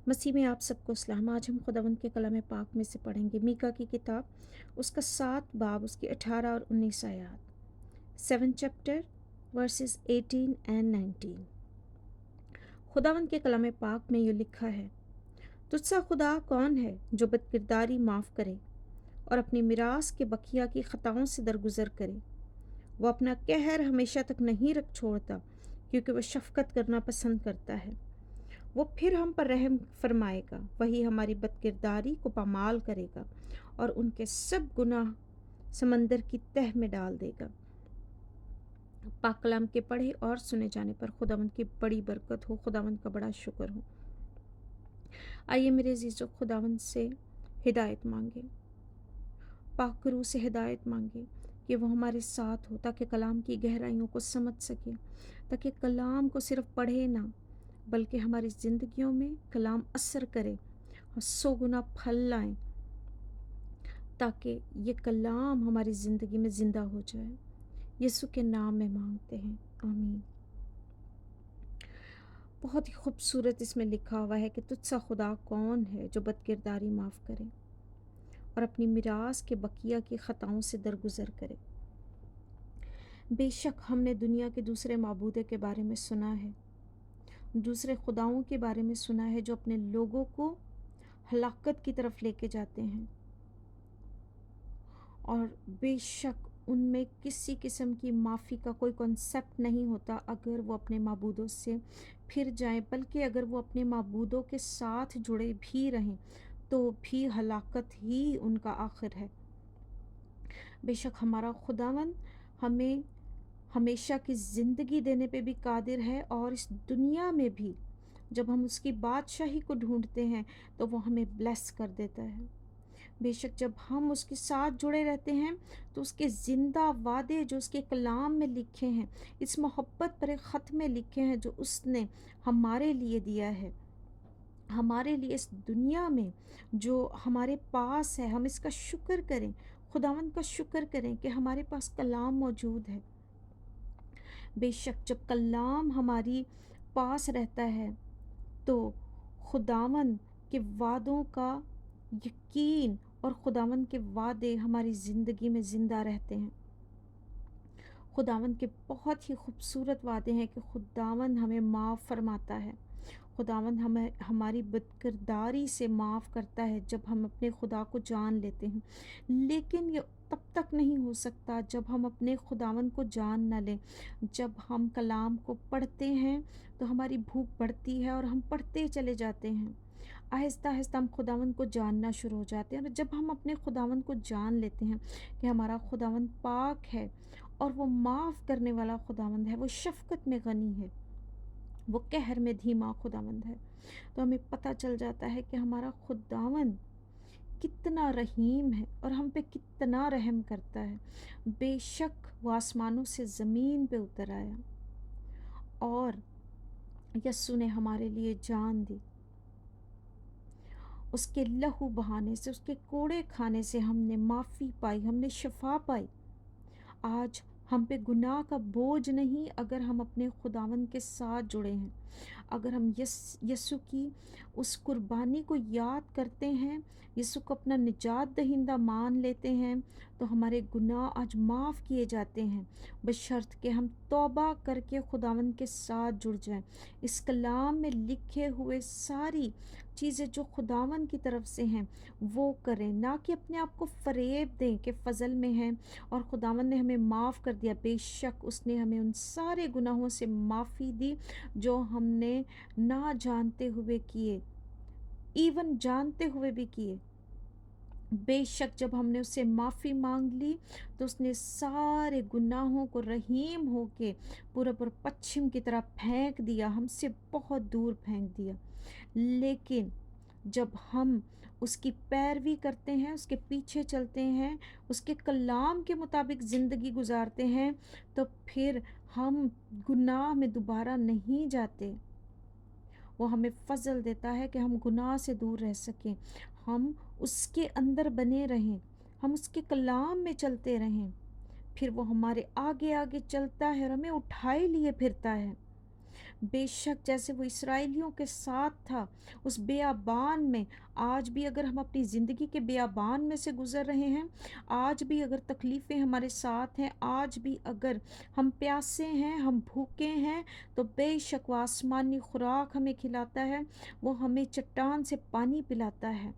مسیح میں آپ سب کو سلام۔ آج ہم خداوند کے کلام پاک میں سے پڑھیں گے میکا کی کتاب، اس کا 7 باب، اس کی 18 اور 19 آیات، 7 چیپٹر ورسز 18 اینڈ 19۔ خداوند کے کلام پاک میں یہ لکھا ہے، تجھ سا خدا کون ہے جو بد کرداری معاف کرے اور اپنی میراث کے بقیہ کی خطاؤں سے درگزر کرے۔ وہ اپنا قہر ہمیشہ تک نہیں رکھ چھوڑتا، کیونکہ وہ شفقت کرنا پسند کرتا ہے۔ وہ پھر ہم پر رحم فرمائے گا، وہی ہماری بد کرداری کو پامال کرے گا اور ان کے سب گناہ سمندر کی تہ میں ڈال دے گا۔ پاک کلام کے پڑھے اور سنے جانے پر خداوند کی بڑی برکت ہو، خداوند کا بڑا شکر ہو۔ آئیے میرے عزیزو، خداوند سے ہدایت مانگے، پاک روح سے ہدایت مانگے کہ وہ ہمارے ساتھ ہو، تاکہ کلام کی گہرائیوں کو سمجھ سکے، تاکہ کلام کو صرف پڑھے نہ بلکہ ہماری زندگیوں میں کلام اثر کرے اور 100 گنا پھل لائیں، تاکہ یہ کلام ہماری زندگی میں زندہ ہو جائے۔ یسوع کے نام میں مانگتے ہیں، آمین۔ بہت ہی خوبصورت اس میں لکھا ہوا ہے کہ تجھ سا خدا کون ہے جو بد کرداری معاف کرے اور اپنی میراث کے بقیہ کی خطاؤں سے درگزر کرے۔ بے شک ہم نے دنیا کے دوسرے معبودے کے بارے میں سنا ہے، دوسرے خداؤں کے بارے میں سنا ہے جو اپنے لوگوں کو ہلاکت کی طرف لے کے جاتے ہیں، اور بے شک ان میں کسی قسم کی معافی کا کوئی کنسیپٹ نہیں ہوتا اگر وہ اپنے معبودوں سے پھر جائیں، بلکہ اگر وہ اپنے معبودوں کے ساتھ جڑے بھی رہیں تو بھی ہلاکت ہی ان کا آخر ہے۔ بے شک ہمارا خداوند ہمیں ہمیشہ کی زندگی دینے پہ بھی قادر ہے، اور اس دنیا میں بھی جب ہم اس کی بادشاہی کو ڈھونڈتے ہیں تو وہ ہمیں بلیس کر دیتا ہے۔ بے شک جب ہم اس کے ساتھ جڑے رہتے ہیں تو اس کے زندہ وعدے جو اس کے کلام میں لکھے ہیں، اس محبت پر خط میں لکھے ہیں جو اس نے ہمارے لیے دیا ہے، ہمارے لیے اس دنیا میں جو ہمارے پاس ہے، ہم اس کا شکر کریں، خداوند کا شکر کریں کہ ہمارے پاس کلام موجود ہے۔ بے شک جب کلام ہماری پاس رہتا ہے تو خداوند کے وعدوں کا یقین اور خداوند کے وعدے ہماری زندگی میں زندہ رہتے ہیں۔ خداوند کے بہت ہی خوبصورت وعدے ہیں کہ خداوند ہمیں معاف فرماتا ہے، خداوند ہمیں ہماری بدکرداری سے معاف کرتا ہے جب ہم اپنے خدا کو جان لیتے ہیں۔ لیکن یہ تب تک نہیں ہو سکتا جب ہم اپنے خداوند کو جان نہ لیں۔ جب ہم کلام کو پڑھتے ہیں تو ہماری بھوک بڑھتی ہے اور ہم پڑھتے چلے جاتے ہیں، آہستہ آہستہ ہم خداوند کو جاننا شروع ہو جاتے ہیں، اور جب ہم اپنے خداوند کو جان لیتے ہیں کہ ہمارا خداوند پاک ہے اور وہ معاف کرنے والا خداوند ہے، وہ شفقت میں غنی ہے، وہ قہر میں دھیما خداوند ہے، تو ہمیں پتہ چل جاتا ہے کہ ہمارا خداوند کتنا رحیم ہے اور ہم پہ کتنا رحم کرتا ہے۔ بے شک وہ آسمانوں سے زمین پہ اتر آیا اور یسوع نے ہمارے لیے جان دی، اس کے لہو بہانے سے، اس کے کوڑے کھانے سے ہم نے معافی پائی، ہم نے شفا پائی۔ آج ہم پہ گناہ کا بوجھ نہیں اگر ہم اپنے خداوند کے ساتھ جڑے ہیں، اگر ہم یسوع کی اس قربانی کو یاد کرتے ہیں، یسوع کو اپنا نجات دہندہ مان لیتے ہیں، تو ہمارے گناہ آج معاف کیے جاتے ہیں، بشرط کہ ہم توبہ کر کے خداوند کے ساتھ جڑ جائیں، اس کلام میں لکھے ہوئے ساری چیزیں جو خداوند کی طرف سے ہیں وہ کریں، نہ کہ اپنے آپ کو فریب دیں کہ فضل میں ہیں اور خداوند نے ہمیں معاف کر دیا۔ بے شک اس نے ہمیں ان سارے گناہوں سے معافی دی جو ہم نے نہ جانتے ہوئے کیے، ایون جانتے ہوئے بھی کیے۔ بے شک جب ہم نے اس سے معافی مانگ لی تو اس نے سارے گناہوں کو رحیم ہو کے پورب اور پچھم کی طرح پھینک دیا، ہم سے بہت دور پھینک دیا۔ لیکن جب ہم اس کی پیروی کرتے ہیں، اس کے پیچھے چلتے ہیں، اس کے کلام کے مطابق زندگی گزارتے ہیں، تو پھر ہم گناہ میں دوبارہ نہیں جاتے۔ وہ ہمیں فضل دیتا ہے کہ ہم گناہ سے دور رہ سکیں، ہم اس کے اندر بنے رہیں، ہم اس کے کلام میں چلتے رہیں، پھر وہ ہمارے آگے آگے چلتا ہے اور ہمیں اٹھائے لیے پھرتا ہے۔ بے شک جیسے وہ اسرائیلیوں کے ساتھ تھا اس بیابان میں، آج بھی اگر ہم اپنی زندگی کے بیابان میں سے گزر رہے ہیں، آج بھی اگر تکلیفیں ہمارے ساتھ ہیں، آج بھی اگر ہم پیاسے ہیں، ہم بھوکے ہیں، تو بے شک وہ آسمانی خوراک ہمیں کھلاتا ہے، وہ ہمیں چٹان سے پانی پلاتا ہے۔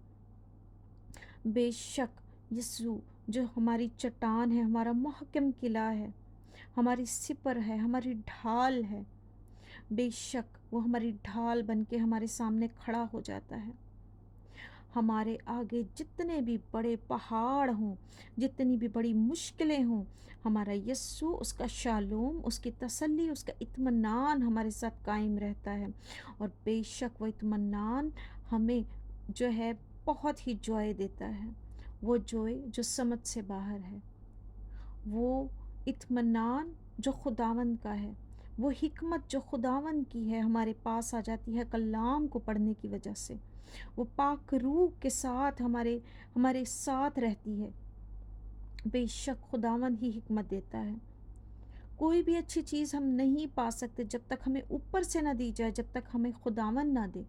بے شک یسوع جو ہماری چٹان ہے، ہمارا محکم قلعہ ہے، ہماری سپر ہے، ہماری ڈھال ہے، بے شک وہ ہماری ڈھال بن کے ہمارے سامنے کھڑا ہو جاتا ہے۔ ہمارے آگے جتنے بھی بڑے پہاڑ ہوں، جتنی بھی بڑی مشکلیں ہوں، ہمارا یسوع، اس کا شالوم، اس کی تسلی، اس کا اطمینان ہمارے ساتھ قائم رہتا ہے۔ اور بے شک وہ اطمینان ہمیں جو ہے بہت ہی جوائے دیتا ہے، وہ جوائے جو سمجھ سے باہر ہے، وہ اطمینان جو خداوند کا ہے، وہ حکمت جو خداوند کی ہے ہمارے پاس آ جاتی ہے کلام کو پڑھنے کی وجہ سے، وہ پاک روح کے ساتھ ہمارے ساتھ رہتی ہے۔ بے شک خداوند ہی حکمت دیتا ہے۔ کوئی بھی اچھی چیز ہم نہیں پا سکتے جب تک ہمیں اوپر سے نہ دی جائے، جب تک ہمیں خداوند نہ دے۔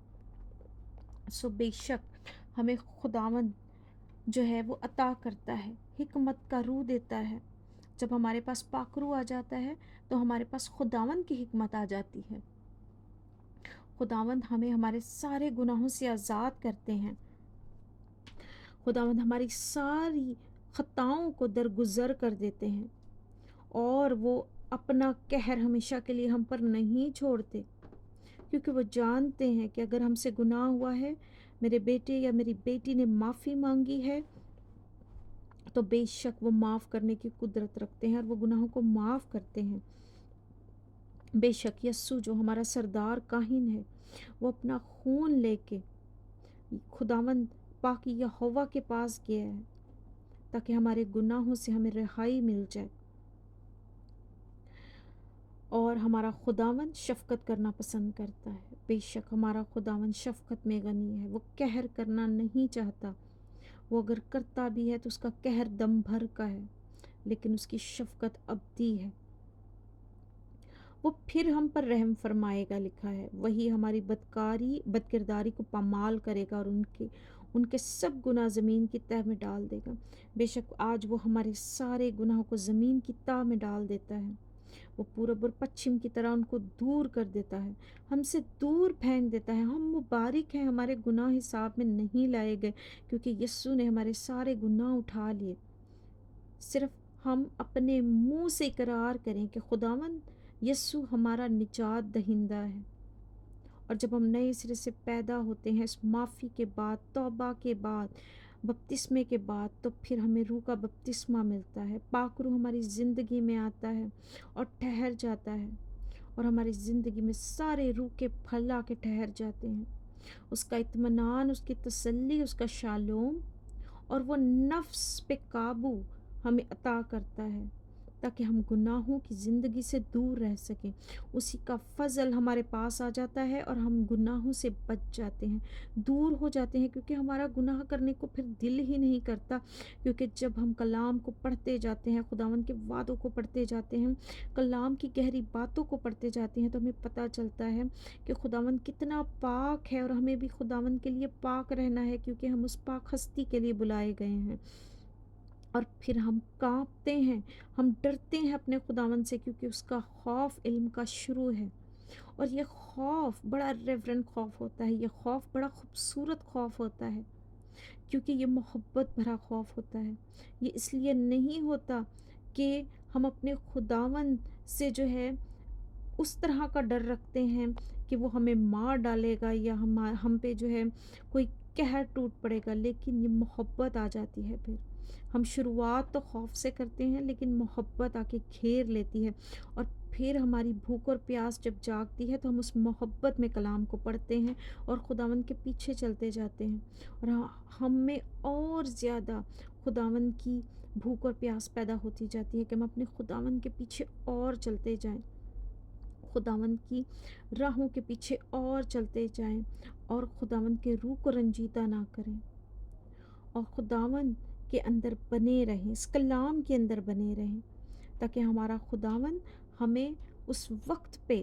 سو بے شک ہمیں خداوند جو ہے وہ عطا کرتا ہے، حکمت کا روح دیتا ہے۔ جب ہمارے پاس پاک روح آ جاتا ہے تو ہمارے پاس خداوند کی حکمت آ جاتی ہے۔ خداوند ہمیں ہمارے سارے گناہوں سے آزاد کرتے ہیں، خداوند ہماری ساری خطاؤں کو درگزر کر دیتے ہیں، اور وہ اپنا قہر ہمیشہ کے لیے ہم پر نہیں چھوڑتے، کیونکہ وہ جانتے ہیں کہ اگر ہم سے گناہ ہوا ہے، میرے بیٹے یا میری بیٹی نے معافی مانگی ہے، تو بے شک وہ معاف کرنے کی قدرت رکھتے ہیں اور وہ گناہوں کو معاف کرتے ہیں۔ بے شک یسوع جو ہمارا سردار کاہن ہے، وہ اپنا خون لے کے خداوند پاک یہوہ کے پاس گیا ہے تاکہ ہمارے گناہوں سے ہمیں رہائی مل جائے۔ اور ہمارا خداوند شفقت کرنا پسند کرتا ہے، بے شک ہمارا خداوند شفقت میں غنی ہے، وہ قہر کرنا نہیں چاہتا، وہ اگر کرتا بھی ہے تو اس کا قہر دم بھر کا ہے، لیکن اس کی شفقت ابدی ہے۔ وہ پھر ہم پر رحم فرمائے گا، لکھا ہے، وہی ہماری بدکرداری کو پامال کرے گا اور ان کے سب گناہ زمین کی تہہ میں ڈال دے گا۔ بے شک آج وہ ہمارے سارے گناہوں کو زمین کی تہہ میں ڈال دیتا ہے، وہ پورب اور پچھم کی طرح ان کو دور کر دیتا ہے، ہم سے دور پھینک دیتا ہے۔ ہم مبارک ہیں، ہمارے گناہ حساب میں نہیں لائے گئے، کیونکہ یسوع نے ہمارے سارے گناہ اٹھا لیے۔ صرف ہم اپنے منہ سے اقرار کریں کہ خداوند یسوع ہمارا نجات دہندہ ہے، اور جب ہم نئے سرے سے پیدا ہوتے ہیں اس معافی کے بعد، توبہ کے بعد، بپتسمے کے بعد، تو پھر ہمیں روح کا بپتسمہ ملتا ہے، پاک روح ہماری زندگی میں آتا ہے اور ٹھہر جاتا ہے، اور ہماری زندگی میں سارے روح کے پھل آ کے ٹھہر جاتے ہیں، اس کا اطمینان، اس کی تسلی، اس کا شالوم، اور وہ نفس پہ قابو ہمیں عطا کرتا ہے تاکہ ہم گناہوں کی زندگی سے دور رہ سکیں۔ اسی کا فضل ہمارے پاس آ جاتا ہے اور ہم گناہوں سے بچ جاتے ہیں، دور ہو جاتے ہیں، کیونکہ ہمارا گناہ کرنے کو پھر دل ہی نہیں کرتا، کیونکہ جب ہم کلام کو پڑھتے جاتے ہیں، خداوند کے وعدوں کو پڑھتے جاتے ہیں، کلام کی گہری باتوں کو پڑھتے جاتے ہیں، تو ہمیں پتہ چلتا ہے کہ خداوند کتنا پاک ہے، اور ہمیں بھی خداوند کے لیے پاک رہنا ہے، کیونکہ ہم اس پاک ہستی کے لیے بلائے گئے ہیں۔ اور پھر ہم کانپتے ہیں، ہم ڈرتے ہیں اپنے خداوند سے، کیونکہ اس کا خوف علم کا شروع ہے، اور یہ خوف بڑا ریورنٹ خوف ہوتا ہے، یہ خوف بڑا خوبصورت خوف ہوتا ہے، کیونکہ یہ محبت بھرا خوف ہوتا ہے۔ یہ اس لیے نہیں ہوتا کہ ہم اپنے خداوند سے جو ہے اس طرح کا ڈر رکھتے ہیں کہ وہ ہمیں مار ڈالے گا یا ہم پہ جو ہے کوئی قہر ٹوٹ پڑے گا، لیکن یہ محبت آ جاتی ہے۔ پھر ہم شروعات تو خوف سے کرتے ہیں، لیکن محبت آ کے گھیر لیتی ہے، اور پھر ہماری بھوک اور پیاس جب جاگتی ہے تو ہم اس محبت میں کلام کو پڑھتے ہیں اور خداوند کے پیچھے چلتے جاتے ہیں، اور ہم میں اور زیادہ خداوند کی بھوک اور پیاس پیدا ہوتی جاتی ہے کہ ہم اپنے خداوند کے پیچھے اور چلتے جائیں، خداوند کی راہوں کے پیچھے اور چلتے جائیں، اور خداوند کے روح کو رنجیدہ نہ کریں، اور خداوند کے اندر بنے رہیں، اس کلام کے اندر بنے رہیں، تاکہ ہمارا خداوند ہمیں اس وقت پہ